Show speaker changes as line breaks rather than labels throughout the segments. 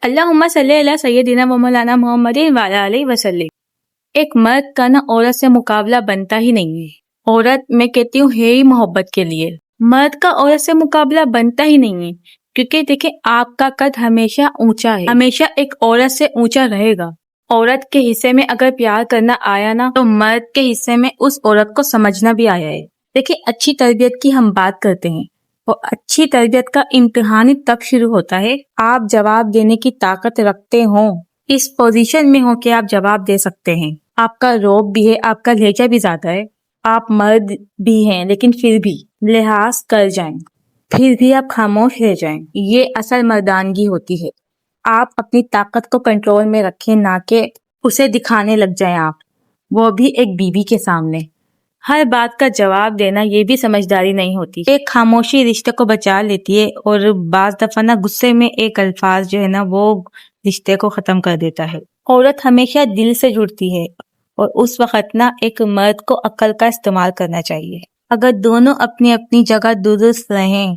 اللہم صلی علی سیدنا و مولانا محمد وعلی آلہ وسلم۔ ایک مرد کا نا عورت سے مقابلہ بنتا ہی نہیں ہے۔ عورت میں کہتی ہوں ہے ہی محبت کے لیے، مرد کا عورت سے مقابلہ بنتا ہی نہیں ہے، کیونکہ دیکھیں آپ کا قد ہمیشہ اونچا ہے، ہمیشہ ایک عورت سے اونچا رہے گا۔ عورت کے حصے میں اگر پیار کرنا آیا نا تو مرد کے حصے میں اس عورت کو سمجھنا بھی آیا ہے۔ دیکھیں اچھی تربیت کی ہم بات کرتے ہیں، اور اچھی تربیت کا امتحان ہی تب شروع ہوتا ہے آپ جواب دینے کی طاقت رکھتے ہوں، اس پوزیشن میں ہو کہ آپ جواب دے سکتے ہیں۔ آپ کا روب بھی ہے، آپ کا لہجہ بھی زیادہ ہے، آپ مرد بھی ہیں لیکن پھر بھی لحاظ کر جائیں، پھر بھی آپ خاموش رہ جائیں، یہ اصل مردانگی ہوتی ہے۔ آپ اپنی طاقت کو کنٹرول میں رکھیں، نہ کہ اسے دکھانے لگ جائیں آپ، وہ بھی ایک بیوی کے سامنے۔ ہر بات کا جواب دینا یہ بھی سمجھداری نہیں ہوتی، ایک خاموشی رشتے کو بچا لیتی ہے، اور بعض دفعہ نا غصے میں ایک الفاظ جو ہے نا وہ رشتے کو ختم کر دیتا ہے۔ عورت ہمیشہ دل سے جڑتی ہے، اور اس وقت نا ایک مرد کو عقل کا استعمال کرنا چاہیے۔ اگر دونوں اپنی اپنی جگہ درست رہیں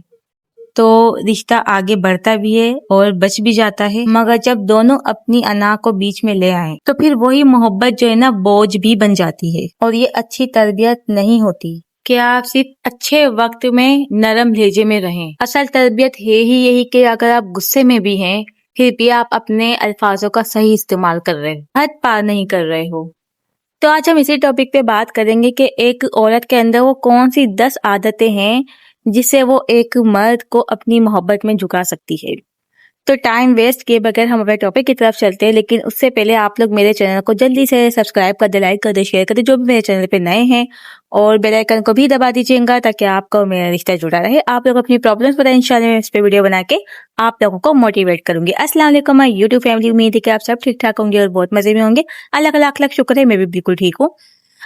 تو رشتہ آگے بڑھتا بھی ہے اور بچ بھی جاتا ہے، مگر جب دونوں اپنی انا کو بیچ میں لے آئیں تو پھر وہی محبت جو ہے نا بوجھ بھی بن جاتی ہے، اور یہ اچھی تربیت نہیں ہوتی کہ آپ صرف اچھے وقت میں نرم لہجے میں رہیں۔ اصل تربیت ہے ہی یہی کہ اگر آپ غصے میں بھی ہیں پھر بھی آپ اپنے الفاظوں کا صحیح استعمال کر رہے ہیں، حد پار نہیں کر رہے ہو۔ تو آج ہم اسی ٹاپک پہ بات کریں گے کہ ایک عورت کے اندر وہ کون سی 10 عادتیں ہیں جس سے وہ ایک مرد کو اپنی محبت میں جھکا سکتی ہے۔ تو ٹائم ویسٹ کیے بغیر ہم اپنے ٹاپک کی طرف چلتے ہیں، لیکن اس سے پہلے آپ لوگ میرے چینل کو جلدی سے سبسکرائب کر دیں، لائک کر دیں، شیئر کر دیں جو بھی میرے چینل پہ نئے ہیں، اور بیل آئیکن کو بھی دبا دیجیے گا تاکہ آپ کو میرا رشتہ جڑا رہے۔ آپ لوگ اپنی پرابلمس بتائیں، انشاءاللہ میں اس پہ ویڈیو بنا کے آپ لوگوں کو موٹیویٹ کروں گی۔ السلام علیکم مائی یوٹیوب فیملی، امید ہے کہ آپ سب ٹھیک ٹھاک ہوں گے اور بہت مزے میں ہوں گے۔ اللہ کا لاکھ لاکھ شکر ہے، میں بھی بالکل ٹھیک ہوں۔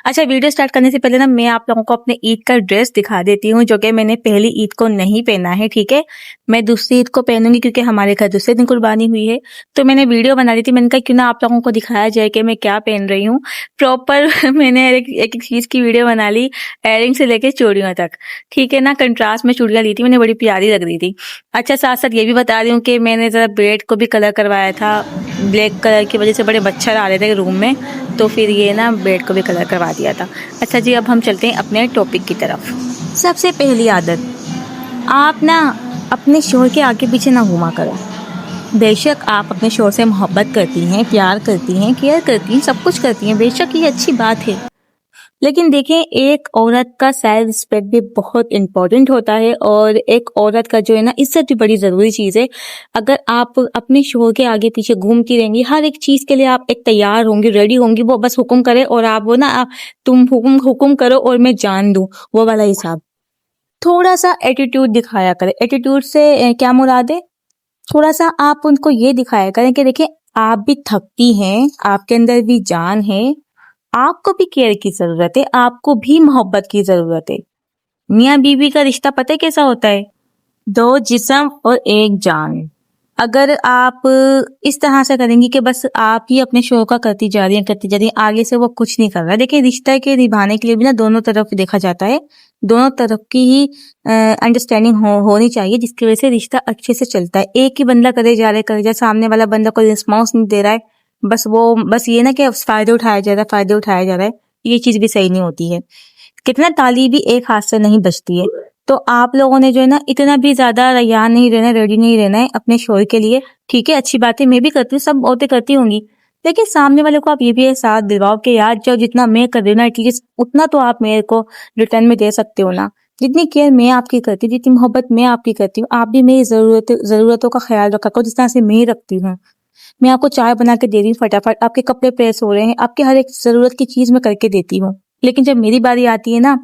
اچھا، ویڈیو سٹارٹ کرنے سے پہلے نا میں آپ لوگوں کو اپنے عید کا ڈریس دکھا دیتی ہوں جو کہ میں نے پہلی عید کو نہیں پہنا ہے، ٹھیک ہے؟ میں دوسری عید کو پہنوں گی کیونکہ ہمارے گھر دوسرے دن قربانی ہوئی ہے، تو میں نے ویڈیو بنا دی تھی، میں نے کہا کیوں نہ آپ لوگوں کو دکھایا جائے کہ میں کیا پہن رہی ہوں پراپر۔ میں نے ایک چیز کی ویڈیو بنا لی، ایئرنگ سے لے کے چوڑیوں تک، ٹھیک ہے نا؟ کنٹراسٹ میں چوڑیاں لی تھی میں نے، بڑی پیاری لگ رہی تھی۔ اچھا، ساتھ ساتھ یہ بھی بتا رہی ہوں کہ میں نے ذرا بیڈ کو بھی کلر کروایا تھا، بلیک کلر کی وجہ سے بڑے مچھر آ رہے تھے روم میں، تو پھر یہ نا بیڈ کو بھی کلر کروا دیا تھا۔ اچھا جی، اب ہم چلتے ہیں اپنے ٹاپک کی طرف۔ سب سے پہلی عادت، آپ نا اپنے شوہر کے آگے پیچھے نہ گھوما کرو۔ بے شک آپ اپنے شوہر سے محبت کرتی ہیں، پیار کرتی ہیں، کیئر کرتی ہیں، سب کچھ کرتی ہیں، بے شک یہ اچھی بات ہے، لیکن دیکھیں ایک عورت کا سیلف رسپیکٹ بھی بہت امپورٹنٹ ہوتا ہے، اور ایک عورت کا جو ہے نا عزت بھی بڑی ضروری چیز ہے۔ اگر آپ اپنے شوہر کے آگے پیچھے گھومتی رہیں گی، ہر ایک چیز کے لیے آپ ایک تیار ہوں گی، ریڈی ہوں گی، وہ بس حکم کرے اور آپ وہ نا تم حکم کرو اور میں جان دوں، وہ والا حساب۔ تھوڑا سا ایٹیٹیوڈ دکھایا کرے۔ ایٹیٹیوڈ سے کیا مراد ہے؟ تھوڑا سا آپ ان کو یہ دکھایا کریں کہ دیکھیں آپ بھی تھکتی ہیں، آپ کے اندر بھی جان ہے، آپ کو بھی کیئر کی ضرورت ہے، آپ کو بھی محبت کی ضرورت ہے۔ میاں بیوی کا رشتہ پتہ کیسا ہوتا ہے؟ 2 جسم اور 1 جان۔ اگر آپ اس طرح سے کریں گی کہ بس آپ ہی اپنے شوہر کا کرتی جا رہی ہیں، آگے سے وہ کچھ نہیں کر رہا۔ دیکھیں رشتہ کے نبھانے کے لیے بھی نا دونوں طرف دیکھا جاتا ہے، دونوں طرف کی ہی انڈرسٹینڈنگ ہونی چاہیے، جس کی وجہ سے رشتہ اچھے سے چلتا ہے۔ ایک ہی بندہ کرے جا رہا ہے، سامنے والا بندہ کوئی رسپانس نہیں دے رہا ہے، بس یہ نا کہ فائدہ اٹھایا جا رہا ہے، یہ چیز بھی صحیح نہیں ہوتی ہے۔ کتنا تالی بھی ایک ہاتھ سے نہیں بجتی ہے، تو آپ لوگوں نے جو ہے نا اتنا بھی زیادہ ریان نہیں رہنا، ریڈی نہیں رہنا ہے اپنے شوہر کے لیے، ٹھیک ہے؟ اچھی باتیں میں بھی کرتی ہوں، سب عورتیں کرتی ہوں گی، لیکن سامنے والے کو آپ یہ بھی احساس دلواؤ کہ یار جو جتنا میں کر رہی ہوں نا ایٹ لیسٹ اتنا تو آپ میرے کو ریٹرن میں دے سکتے ہو نا۔ جتنی کیئر میں آپ کی کرتی ہوں، جتنی محبت میں آپ کی کرتی ہوں، آپ بھی میری ضرورتوں کا خیال رکھا کرو جس طرح سے میں رکھتی ہوں۔ میں آپ کو چائے بنا کے دے رہی ہوں فٹافٹ، آپ کے کپڑے پریس ہو رہے ہیں، آپ کے ہر ایک ضرورت کی چیز میں کر کے دیتی ہوں، لیکن جب میری باری آتی ہے نا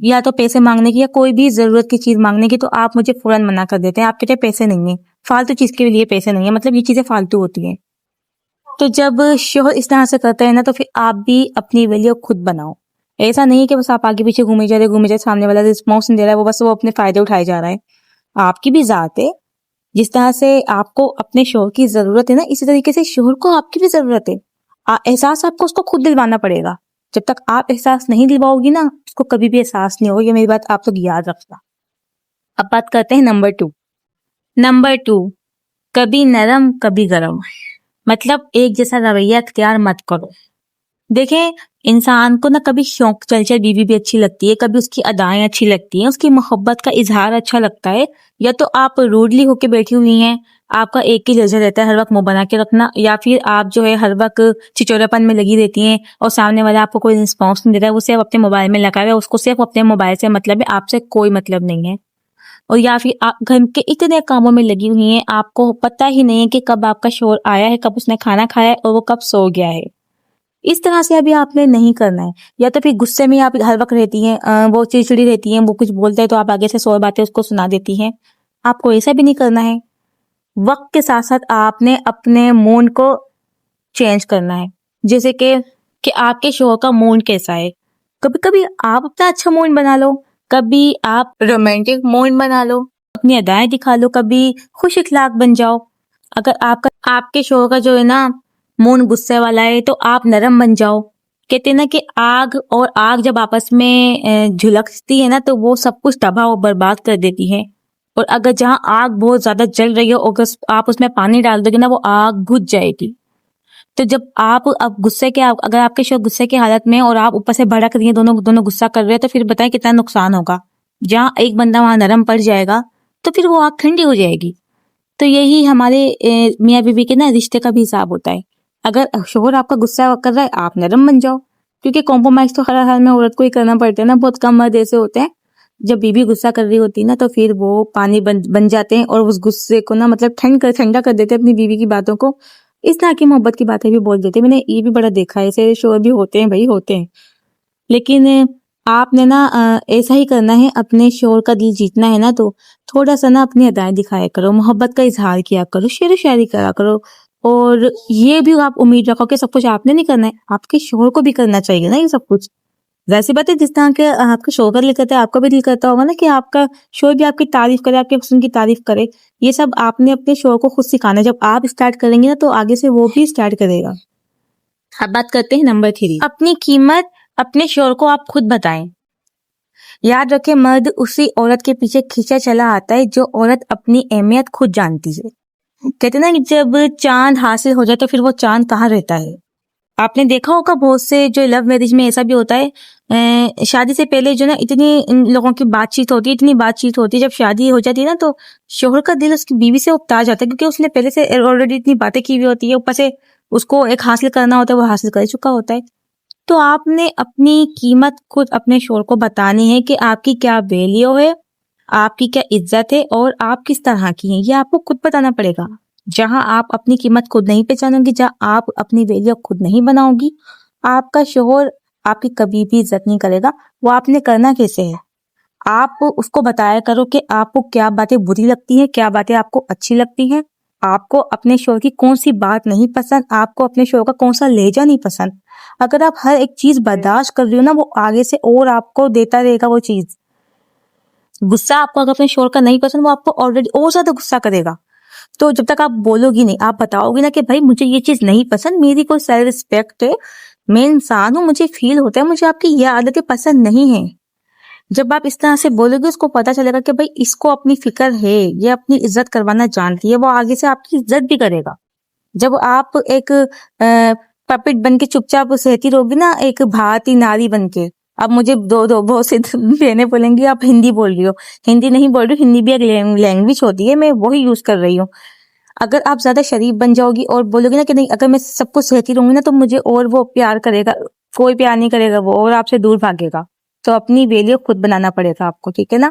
یا تو پیسے مانگنے کی یا کوئی بھی ضرورت کی چیز مانگنے کی، تو آپ مجھے فوراً منع کر دیتے ہیں، آپ کہتے ہیں پیسے نہیں ہیں، فالتو چیز کے لیے پیسے نہیں ہیں، مطلب یہ چیزیں فالتو ہوتی ہیں۔ تو جب شوہر اس طرح سے کرتا ہے نا تو پھر آپ بھی اپنی ویلیو خود بناؤ۔ ایسا نہیں کہ بس آپ آگے پیچھے گھومے جا رہے، سامنے والا رسپانس نہیں دے رہا ہے، وہ اپنے فائدے اٹھائے جا رہا ہے۔ آپ کی بھی ذات ہے، جس طرح سے آپ کو اپنے شوہر کی ضرورت ہے نا، اسی طریقے سے شوہر کو آپ کی بھی ضرورت ہے۔ احساس آپ کو اس کو خود دلوانا پڑے گا، جب تک آپ احساس نہیں دلواؤ گی نا اس کو کبھی بھی احساس نہیں ہوگا، یہ میری بات آپ لوگ یاد رکھنا۔ اب بات کرتے ہیں نمبر 2۔ کبھی نرم کبھی گرم، مطلب ایک جیسا رویہ اختیار مت کرو. دیکھیں انسان کو نا کبھی شوق چلچل بیوی بھی اچھی لگتی ہے، کبھی اس کی ادائیں اچھی لگتی ہیں، اس کی محبت کا اظہار اچھا لگتا ہے، یا تو آپ روڈلی ہو کے بیٹھی ہوئی ہیں، آپ کا ایک ہی لہجہ رہتا ہے ہر وقت منہ بنا کے رکھنا، یا پھر آپ جو ہے ہر وقت چچوراپن میں لگی رہتی ہیں اور سامنے والا آپ کو کوئی رسپانس نہیں دیتا ہے، وہ صرف اپنے موبائل میں لگا ہوا ہے، اس کو صرف اپنے موبائل سے مطلب ہے، آپ سے کوئی مطلب نہیں ہے. اور یا پھر آپ گھر کے اتنے کاموں میں لگی ہوئی ہیں، آپ کو پتہ ہی نہیں ہے کہ کب آپ کا شوہر آیا ہے، کب اس نے کھانا کھایا ہے اور وہ کب سو گیا ہے. اس طرح سے ابھی آپ نے نہیں کرنا ہے. یا تو پھر غصے میں آپ ہر وقت رہتی ہیں، وہ چڑچڑی رہتی ہیں، وہ کچھ بولتے ہیں تو آپ آگے سے 100 باتیں اس کو سنا دیتی ہیں. آپ کو ایسا بھی نہیں کرنا ہے. وقت کے ساتھ ساتھ آپ نے اپنے موڈ کو چینج کرنا ہے. جیسے کہ آپ کے شوہر کا موڈ کیسا ہے. کبھی کبھی آپ اپنا اچھا موڈ بنا لو، کبھی آپ رومانٹک موڈ بنا لو، اپنی ادائیں دکھا لو، کبھی خوش اخلاق بن جاؤ. اگر آپ کے شوہر کا جو ہے نا موڈ غصے والا ہے تو آپ نرم بن جاؤ. کہتے ہیں نا کہ آگ اور آگ جب آپس میں جھلکتی ہے نا تو وہ سب کچھ تباہ و برباد کر دیتی ہے. اور اگر جہاں آگ بہت زیادہ جل رہی ہو، اگر آپ اس میں پانی ڈال دو گے نا وہ آگ بجھ جائے گی. تو جب آپ اب اگر آپ کے شوہر غصے کی حالت میں اور آپ اوپر سے بھڑک رہی ہیں، دونوں غصہ کر رہے ہیں، تو پھر بتائیں کتنا نقصان ہوگا. جہاں ایک بندہ وہاں نرم پڑ جائے گا تو پھر وہ آگ ٹھنڈی ہو جائے گی. تو یہی ہمارے میاں بیوی کے نا رشتے کا بھی حساب ہوتا ہے. اگر شوہر آپ کا غصہ کر رہا ہے آپ نرم بن جاؤ، کیونکہ کمپرومائز تو ہر حال میں عورت کو ہی کرنا پڑتا ہے نا. بہت کم مرد ایسے ہوتے ہیں جب بیوی غصہ کر رہی ہوتی ہے نا تو پھر وہ پانی بن جاتے ہیں اور اس غصے کو نا مطلب ٹھنڈا کر دیتے ہیں اپنی بیوی کی باتوں کو. اس طرح کی محبت کی باتیں بھی بول دیتے ہیں. میں نے یہ بھی بڑا دیکھا ہے، ایسے شوہر بھی ہوتے ہیں بھائی، ہوتے ہیں. لیکن آپ نے نا ایسا ہی کرنا ہے. اپنے شوہر کا دل جیتنا ہے نا تو تھوڑا سا نا اپنی ادائیں دکھایا کرو، محبت کا اظہار کیا کرو، شعر و شاعری کرا کرو. اور یہ بھی آپ امید رکھو کہ سب کچھ آپ نے نہیں کرنا ہے، آپ کے شوہر کو بھی کرنا چاہیے نا یہ سب کچھ. ویسی بات ہے جس طرح کہ آپ کا شوہر کا دل کرتا ہے، آپ کا بھی دل کرتا ہوگا نا کہ آپ کا شوہر بھی آپ کی تعریف کرے، آپ کے حسن کی تعریف کرے. یہ سب آپ نے اپنے شوہر کو خود سکھانا ہے. جب آپ اسٹارٹ کریں گے نا تو آگے سے وہ بھی اسٹارٹ کرے گا. اب بات کرتے ہیں نمبر 3، اپنی قیمت اپنے شوہر کو آپ خود بتائیں. یاد رکھیں مرد اسی عورت کے پیچھے کھینچا چلا آتا ہے جو عورت اپنی اہمیت خود جانتی ہے. کہتے ہیں نا کہ جب چاند حاصل ہو جائے تو پھر وہ چاند کہاں رہتا ہے. آپ نے دیکھا ہوگا بہت سے جو لو میرج میں ایسا بھی ہوتا ہے، شادی سے پہلے جو نا اتنی ان لوگوں کی بات چیت ہوتی ہے، جب شادی ہو جاتی ہے نا تو شوہر کا دل اس کی بیوی سے اکتا جاتا ہے، کیونکہ اس نے پہلے سے آلریڈی اتنی باتیں کی ہوئی ہوتی ہے، اوپر سے اس کو ایک حاصل کرنا ہوتا ہے، وہ حاصل کر چکا ہوتا ہے. تو آپ نے اپنی قیمت خود اپنے شوہر کو بتانی ہے کہ آپ کی کیا ویلیو ہے، آپ کی کیا عزت ہے اور آپ کس طرح کی ہیں. یہ آپ کو خود بتانا پڑے گا. جہاں آپ اپنی قیمت خود نہیں پہچانو گی، جہاں آپ اپنی ویلیو خود نہیں بناؤ گی، آپ کا شوہر آپ کی کبھی بھی عزت نہیں کرے گا. وہ آپ نے کرنا کیسے ہے؟ آپ اس کو بتایا کرو کہ آپ کو کیا باتیں بری لگتی ہیں، کیا باتیں آپ کو اچھی لگتی ہیں، آپ کو اپنے شوہر کی کون سی بات نہیں پسند، آپ کو اپنے شوہر کا کون سا لہجہ نہیں پسند. اگر آپ ہر ایک چیز برداشت کر رہی ہو نا، وہ آگے سے اور آپ کو دیتا رہے گا. وہ چیز غصہ آپ کو اگر اپنے شوہر کا نہیں پسند، وہ آپ کو آلریڈی اور زیادہ غصہ کرے گا. تو جب تک آپ بولو گی نہیں، آپ بتاؤ گی نا کہ بھائی مجھے یہ چیز نہیں پسند، میری کوئی سیلف ریسپیکٹ ہے، میں انسان ہوں، مجھے فیل ہوتا ہے، مجھے آپ کی یہ عادتیں پسند نہیں ہیں. جب آپ اس طرح سے بولو گے، اس کو پتا چلے گا کہ بھائی اس کو اپنی فکر ہے، یہ اپنی عزت کروانا جانتی ہے، وہ آگے سے آپ کی عزت بھی کرے گا. جب آپ ایک پپٹ بن کے چپ چاپ سہتی رہوگی نا، ایک بھارتی ناری بن کے. اب مجھے دو بہت سے بہنیں بولیں گی آپ ہندی بول رہی ہو. ہندی نہیں بول رہی، ہندی بھی ایک لینگویج ہوتی ہے، میں وہی یوز کر رہی ہوں. اگر آپ زیادہ شریف بن جاؤ گی اور بولو گی نا کہ نہیں، اگر میں سب کو سہتی رہوں گی نا تو مجھے اور وہ پیار کرے گا، کوئی پیار نہیں کرے گا، وہ اور آپ سے دور بھاگے گا. تو اپنی ویلیو خود بنانا پڑے گا آپ کو، ٹھیک ہے نا.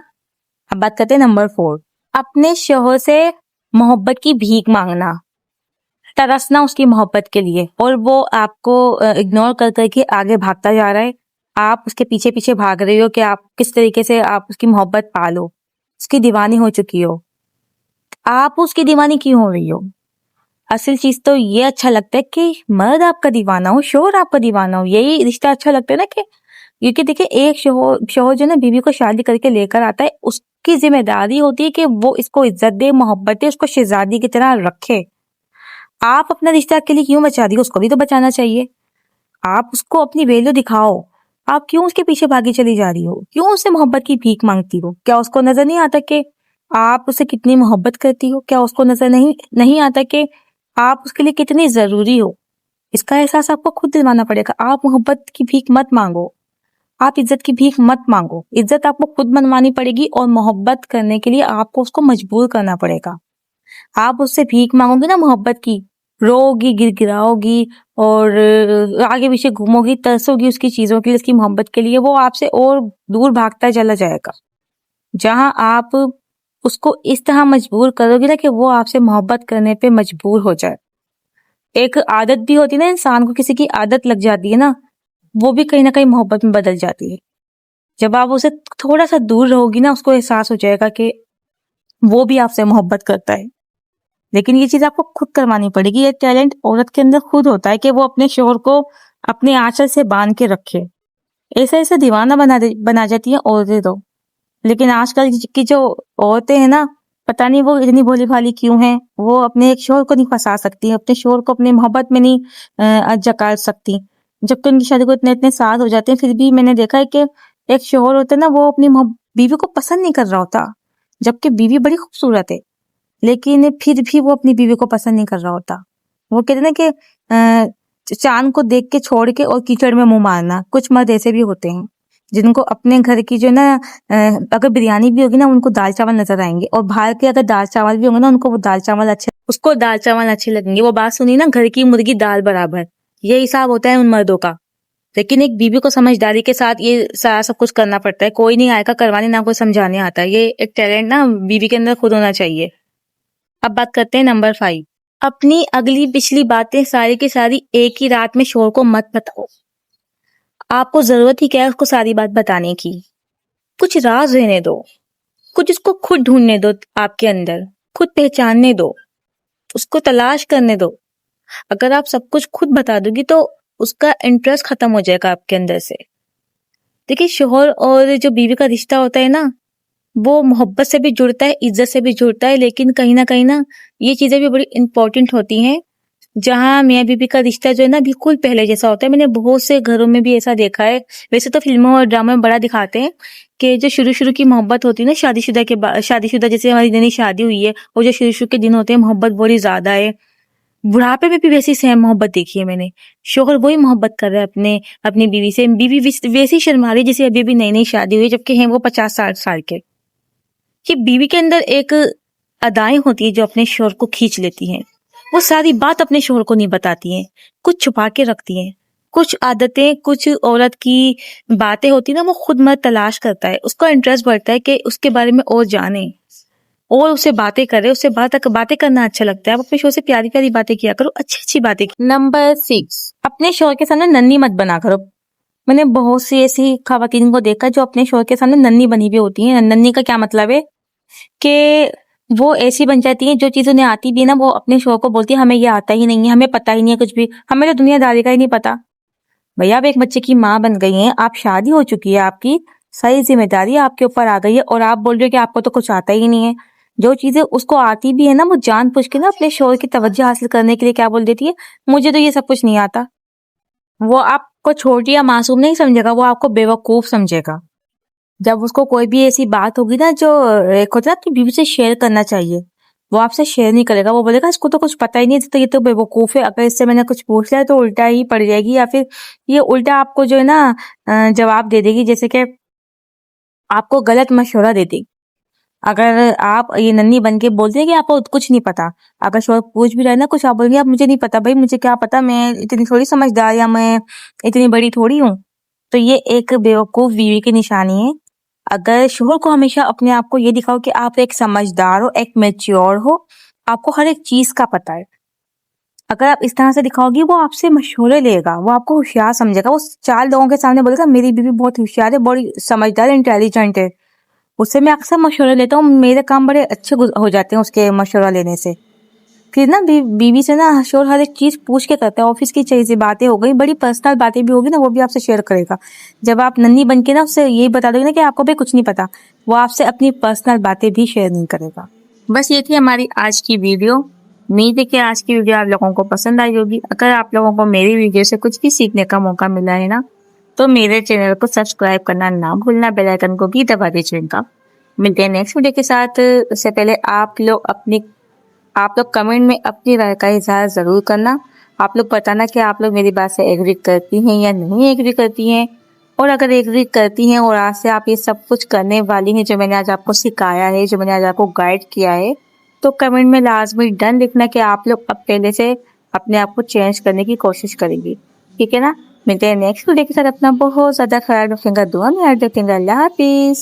اب بات کرتے ہیں نمبر 4، اپنے شوہر سے محبت کی بھیک مانگنا، ترسنا اس کی محبت کے لیے، اور وہ آپ کو اگنور کر کے آگے بھاگتا جا رہا ہے. آپ اس کے پیچھے پیچھے بھاگ رہی ہو کہ آپ کس طریقے سے آپ اس کی محبت پالو، اس کی دیوانی ہو چکی ہو. آپ اس کی دیوانی کیوں ہو رہی ہو؟ اصل چیز تو یہ اچھا لگتا ہے کہ مرد آپ کا دیوانہ ہو، شوہر آپ کا دیوانہ ہو. یہی رشتہ اچھا لگتا ہے نا، کہ کیونکہ دیکھیں ایک شوہر جو نا بیوی کو شادی کر کے لے کر آتا ہے، اس کی ذمہ داری ہوتی ہے کہ وہ اس کو عزت دے، محبت دے، اس کو شہزادی کی طرح رکھے. آپ اپنا رشتہ کے لیے کیوں بچا رہی ہو؟ اس کو بھی تو بچانا چاہیے. آپ اس کو اپنی ویلیو دکھاؤ. آپ کیوں اس کے پیچھے بھاگی چلی جا رہی ہو؟ کیوں اس سے محبت کی بھیک مانگتی ہو؟ کیا اس کو نظر نہیں آتا کہ آپ اسے کتنی محبت کرتی ہو؟ کیا اس کو نظر نہیں آتا کہ آپ اس کے لیے کتنی ضروری ہو؟ اس کا احساس آپ کو خود دلوانا پڑے گا. آپ محبت کی بھیک مت مانگو, آپ عزت کی بھیک مت مانگو. عزت آپ کو خود منوانی پڑے گی, اور محبت کرنے کے لیے آپ کو اس کو مجبور کرنا پڑے گا. آپ اس سے بھیک مانگو گی نا محبت کی, رو گی, گر گراؤ گی, اور آگے پیچھے گھومو گی, ترسو گی اس کی چیزوں کے لیے, اس کی محبت کے لیے, وہ آپ سے اور دور بھاگتا چلا جائے گا. جہاں آپ اس کو اس طرح مجبور کرو گی نا کہ وہ آپ سے محبت کرنے پہ مجبور ہو جائے. ایک عادت بھی ہوتی ہے نا, انسان کو کسی کی عادت لگ جاتی ہے نا, وہ بھی کہیں نہ کہیں محبت میں بدل جاتی ہے. جب آپ اسے تھوڑا سا دور رہو گی نا, اس کو احساس ہو جائے گا کہ وہ بھی آپ سے محبت کرتا ہے. لیکن یہ چیز آپ کو خود کروانی پڑے گی. یہ ٹیلنٹ عورت کے اندر خود ہوتا ہے کہ وہ اپنے شوہر کو اپنے آنچل سے باندھ کے رکھے. ایسا دیوانہ بنا جاتی ہیں عورتیں تو. لیکن آج کل کی جو عورتیں ہیں نا, پتہ نہیں وہ اتنی بھولی بھالی کیوں ہیں. وہ اپنے ایک شوہر کو نہیں پھنسا سکتی, اپنے شوہر کو اپنی محبت میں نہیں جکا سکتی, جبکہ ان کی شادی کو اتنے سال ہو جاتے ہیں. پھر بھی میں نے دیکھا ہے کہ ایک شوہر ہوتا ہے نا, وہ اپنی بیوی کو پسند نہیں کر رہا ہوتا, جبکہ بیوی بڑی خوبصورت ہے, لیکن پھر بھی وہ اپنی بیوی کو پسند نہیں کر رہا ہوتا. وہ کہتے ہیں نا کہ چاند کو دیکھ کے چھوڑ کے اور کیچڑ میں منہ مارنا. کچھ مرد ایسے بھی ہوتے ہیں جن کو اپنے گھر کی جو نا, اگر بریانی بھی ہوگی نا, ان کو دال چاول نظر آئیں گے, اور باہر کے اگر دال چاول بھی ہوں گے نا, ان کو وہ دال چاول اچھے لگیں گے. وہ بات سنی نا, گھر کی مرغی دال برابر, یہ حساب ہوتا ہے ان مردوں کا. لیکن ایک بیوی کو سمجھداری کے ساتھ یہ سارا سب کچھ کرنا پڑتا ہے. کوئی نہیں آئے گا کروانے, نہ کوئی سمجھانے آتا ہے. یہ ایک ٹیلنٹ نا بیوی کے اندر خود ہونا چاہیے. اب بات کرتے ہیں نمبر 5. اپنی اگلی پچھلی باتیں ساری کی ساری ایک ہی رات میں شوہر کو مت بتاؤ. آپ کو ضرورت ہی کیا ہے اس کو ساری بات بتانے کی؟ کچھ راز رہنے دو, کچھ اس کو خود ڈھونڈنے دو, آپ کے اندر خود پہچاننے دو, اس کو تلاش کرنے دو. اگر آپ سب کچھ خود بتا دو گی تو اس کا انٹرسٹ ختم ہو جائے گا آپ کے اندر سے. دیکھیے, شوہر اور جو بیوی کا رشتہ ہوتا ہے نا, وہ محبت سے بھی جڑتا ہے, عزت سے بھی جڑتا ہے, لیکن کہیں نہ کہیں نا یہ چیزیں بھی بڑی امپورٹنٹ ہوتی ہیں. جہاں میاں بیوی کا رشتہ جو ہے نا بالکل پہلے جیسا ہوتا ہے. میں نے بہت سے گھروں میں بھی ایسا دیکھا ہے. ویسے تو فلموں اور ڈراموں میں بڑا دکھاتے ہیں کہ جو شروع کی محبت ہوتی ہے نا, شادی شدہ جیسے ہماری نئی شادی ہوئی ہے, اور جو شروع کے دن ہوتے ہیں محبت بڑی زیادہ ہے. بڑھاپے میں بھی ویسی سیم محبت دیکھی ہے میں نے. شوہر وہی محبت کر رہا ہے اپنی بیوی سے, بیوی ویسی شرما رہی جیسے ابھی نئی شادی ہوئی, جبکہ ہیں وہ 50-60 سال کے. کہ بیوی کے اندر ایک ادائیں ہوتی ہے جو اپنے شوہر کو کھینچ لیتی ہیں. وہ ساری بات اپنے شوہر کو نہیں بتاتی ہیں, کچھ چھپا کے رکھتی ہیں. کچھ عادتیں, کچھ عورت کی باتیں ہوتی نا, وہ خود مرد تلاش کرتا ہے. اس کا انٹرسٹ بڑھتا ہے کہ اس کے بارے میں اور جانے اور اس سے باتیں کرے. اس سے باتیں کرنا اچھا لگتا ہے. آپ اپنے شوہر سے پیاری پیاری باتیں کیا کرو, اچھی باتیں. نمبر 6, اپنے شوہر کے سامنے ننھی مت بنا کرو. میں نے بہت سی ایسی خواتین کو دیکھا جو اپنے شوہر کے سامنے ننھی بنی ہوئی ہوتی ہیں. ننھی کا کیا مطلب ہے کہ وہ ایسی بن جاتی ہیں, جو چیز انہیں آتی بھی ہے نا, وہ اپنے شوہر کو بولتی ہے ہمیں یہ آتا ہی نہیں ہے, ہمیں پتہ ہی نہیں ہے کچھ بھی, ہمیں تو دنیا داری کا ہی نہیں پتا. بھیا, آپ ایک بچے کی ماں بن گئی ہیں, آپ شادی ہو چکی ہے, آپ کی ساری ذمہ داری آپ کے اوپر آ گئی ہے, اور آپ بول رہے ہو کہ آپ کو تو کچھ آتا ہی نہیں ہے. جو چیزیں اس کو آتی بھی ہے نا, وہ جان بوجھ کے نا اپنے شوہر کی توجہ حاصل کرنے کے لیے کیا بول دیتی ہے, مجھے تو یہ سب کچھ نہیں آتا. وہ آپ کو چھوٹی یا معصوم نہیں سمجھے گا, وہ آپ کو بے وقوف سمجھے گا. جب اس کو کوئی بھی ایسی بات ہوگی نا جو ایک ہوتا ہے کہ بیوی سے شیئر کرنا چاہیے, وہ آپ سے شیئر نہیں کرے گا. وہ بولے گا اس کو تو کچھ پتہ ہی نہیں, تو یہ تو بے وقوف ہے, اگر اس سے میں نے کچھ پوچھ لیا تو الٹا ہی پڑ جائے گی, یا پھر یہ الٹا آپ کو جو ہے نا جواب دے دے گی, جیسے کہ آپ کو غلط مشورہ دے دے. اگر آپ یہ ننھی بن کے بولتے ہیں کہ آپ کو کچھ نہیں پتا, اگر شوہر پوچھ بھی رہے نا کچھ, آپ بولیں گے آپ مجھے نہیں پتا. بھائی مجھے کیا پتا, میں اتنی تھوڑی سمجھدار یا میں اتنی بڑی تھوڑی ہوں. تو یہ ایک بیوقوف بیوی کی نشانی ہے. اگر شوہر کو ہمیشہ اپنے آپ کو یہ دکھاؤ کہ آپ ایک سمجھدار ہو, ایک میچیور ہو, آپ کو ہر ایک چیز کا پتہ ہے. اگر آپ اس طرح سے دکھاؤ گی, وہ آپ سے مشورے لے گا, وہ آپ کو ہوشیار سمجھے گا. وہ 4 لوگوں کے سامنے بولے گا میری بیوی بہت ہوشیار ہے, بڑی سمجھدار, انٹیلیجنٹ ہے. اس سے میں اکثر مشورے لیتا ہوں, میرے کام بڑے اچھے ہو جاتے ہیں اس کے مشورہ لینے سے. پھر نا بیوی سے نا شوہر ہر ایک چیز پوچھ کے کرتا ہے. آفس کی چیزیں باتیں ہو گئی, بڑی پرسنل باتیں بھی ہوگی نا, وہ بھی آپ سے شیئر کرے گا. جب آپ ننھی بن کے نا اس سے یہی بتا دو گے نا کہ آپ کو بھی کچھ نہیں پتا, وہ آپ سے اپنی پرسنل باتیں بھی شیئر نہیں کرے گا. بس یہ تھی ہماری آج کی ویڈیو. امید ہے کہ آج کی ویڈیو آپ لوگوں کو پسند آئی ہوگی. اگر آپ لوگوں کو میری ویڈیو سے کچھ بھی سیکھنے کا موقع ملا ہے نا, تو میرے چینل کو سبسکرائب کرنا نہ بھولنا, بیل آئیکن کو بھی دبا دیجیے گا. ملتے ہیں نیکسٹ ویڈیو کے ساتھ. اس سے پہلے آپ لوگ کمنٹ میں اپنی رائے کا اظہار ضرور کرنا. آپ لوگ بتانا کہ آپ لوگ میری بات سے ایگری کرتی ہیں یا نہیں ایگری کرتی ہیں, اور اگر ایگری کرتی ہیں اور آج سے آپ یہ سب کچھ کرنے والی ہیں جو میں نے آج آپ کو سکھایا ہے, جو میں نے آج آپ کو گائیڈ کیا ہے, تو کمنٹ میں لازمی ڈن لکھنا کہ آپ لوگ اب پہلے سے اپنے آپ کو چینج کرنے کی کوشش کریں گی. ٹھیک ہے نا؟ ملتے ہیں نیکسٹ ویڈیو کے ساتھ. اپنا بہت زیادہ خیال رکھیں گا, دعا میں یاد رکھیں گا. اللہ حافظ.